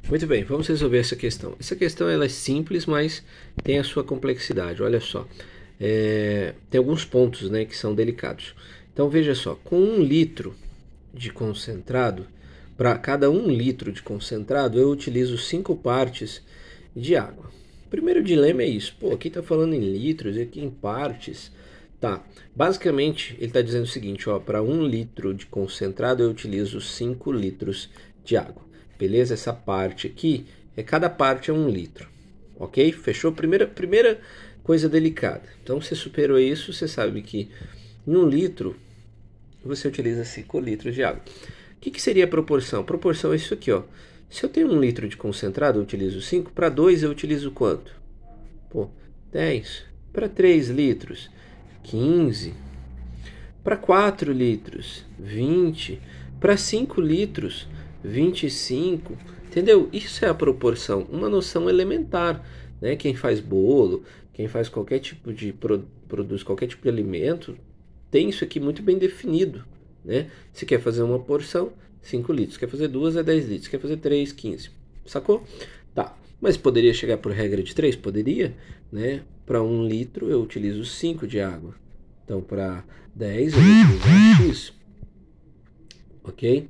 Muito bem, vamos resolver essa questão. Essa questão ela é simples, mas tem a sua complexidade. Olha só, tem alguns pontos, né, que são delicados. Então veja só, com 1 litro de concentrado, para cada 1 litro de concentrado eu utilizo 5 partes de água. O primeiro dilema é isso. Pô, aqui está falando em litros e aqui em partes. Tá, basicamente ele está dizendo o seguinte, ó, para 1 litro de concentrado eu utilizo 5 litros de água. Beleza? Essa parte aqui, cada parte é 1 litro. Ok? Fechou? Primeira coisa delicada. Então, você superou isso, você sabe que em 1 litro você utiliza 5 litros de água. O que seria a proporção? A proporção é isso aqui, ó. Se eu tenho 1 litro de concentrado, eu utilizo 5. Para 2 eu utilizo quanto? Pô, 10. Para 3 litros, 15. Para 4 litros, 20. Para 5 litros, 25. Entendeu? Isso é a proporção, uma noção elementar, né? Quem faz bolo, quem faz qualquer tipo de produz qualquer tipo de alimento, tem isso aqui muito bem definido, né? Se quer fazer uma porção, 5 litros. Quer fazer 2, é 10 litros. Quer fazer 3, 15. Sacou? Tá. Mas poderia chegar por regra de 3? Poderia, né? Para 1 litro eu utilizo 5 de água. Então, para 10 eu vou utilizar X. Ok?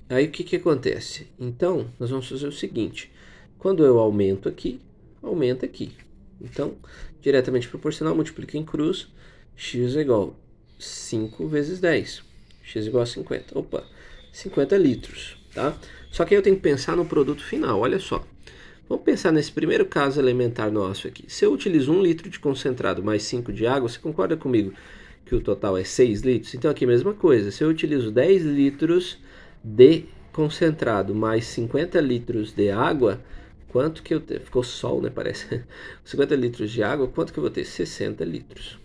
Aí o que acontece? Então, nós vamos fazer o seguinte. Quando eu aumento aqui, aumenta aqui. Então, diretamente proporcional, multiplica em cruz. X é igual a 5 vezes 10. X é igual a 50. Opa, 50 litros. Tá? Só que aí eu tenho que pensar no produto final. Olha só. Vamos pensar nesse primeiro caso elementar nosso aqui. Se eu utilizo 1 litro de concentrado mais 5 de água, você concorda comigo que o total é 6 litros? Então aqui a mesma coisa. Se eu utilizo 10 litros de concentrado mais 50 litros de água, quanto que eu tenho? Ficou sol, né? Parece. 50 litros de água, quanto que eu vou ter? 60 litros.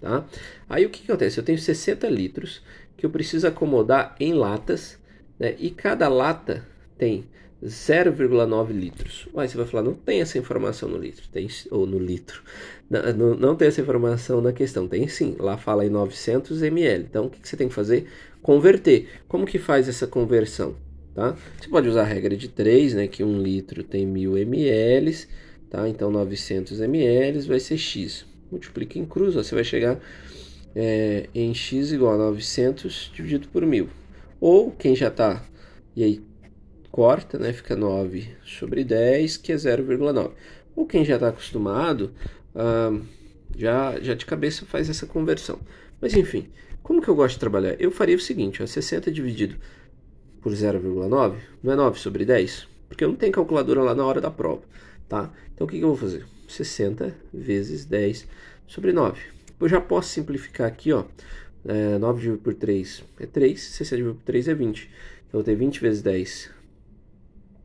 Tá? Aí o que acontece? Eu tenho 60 litros que eu preciso acomodar em latas, né? E cada lata tem 0,9 litros. Mas você vai falar, não tem essa informação no litro, tem, ou no litro. Não tem essa informação na questão, tem sim. Lá fala em 900 ml. Então o que você tem que fazer? Converter. Como que faz essa conversão? Tá? Você pode usar a regra de 3, né? Que 1 litro tem 1000 ml. Tá? Então 900 ml vai ser X. Multiplica em cruz, você vai chegar em X igual a 900 dividido por 1000. Ou quem já está, e aí corta, né? Fica 9 sobre 10, que é 0,9. Ou quem já está acostumado, já de cabeça faz essa conversão. Mas enfim, como que eu gosto de trabalhar? Eu faria o seguinte, ó, 60 dividido por 0,9, não é 9 sobre 10? Porque eu não tenho calculadora lá na hora da prova, tá? Então o que eu vou fazer? 60 vezes 10 sobre 9. Eu já posso simplificar aqui, ó. 9 dividido por 3 é 3, 60 dividido por 3 é 20. Então eu vou ter 20 vezes 10,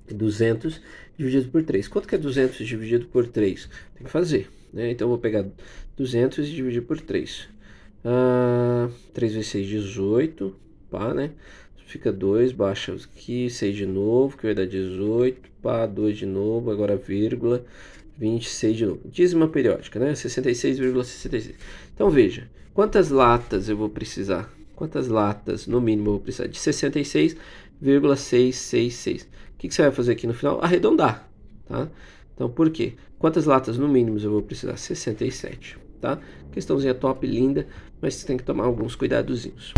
200 dividido por 3. Quanto que é 200 dividido por 3? Tem que fazer, né? Então eu vou pegar 200 e dividir por 3. 3 vezes 6, 18, pá, né? Fica 2, baixa aqui, 6 de novo, que vai dar 18, pá, 2 de novo, agora vírgula, 26 de novo. Dízima periódica, né? 66,66. Então veja, quantas latas eu vou precisar? Quantas latas, no mínimo, eu vou precisar? De 66,666. O que você vai fazer aqui no final? Arredondar, tá? Então, por quê? Quantas latas, no mínimo, eu vou precisar? 67, tá? Questãozinha top, linda, mas você tem que tomar alguns cuidadozinhos.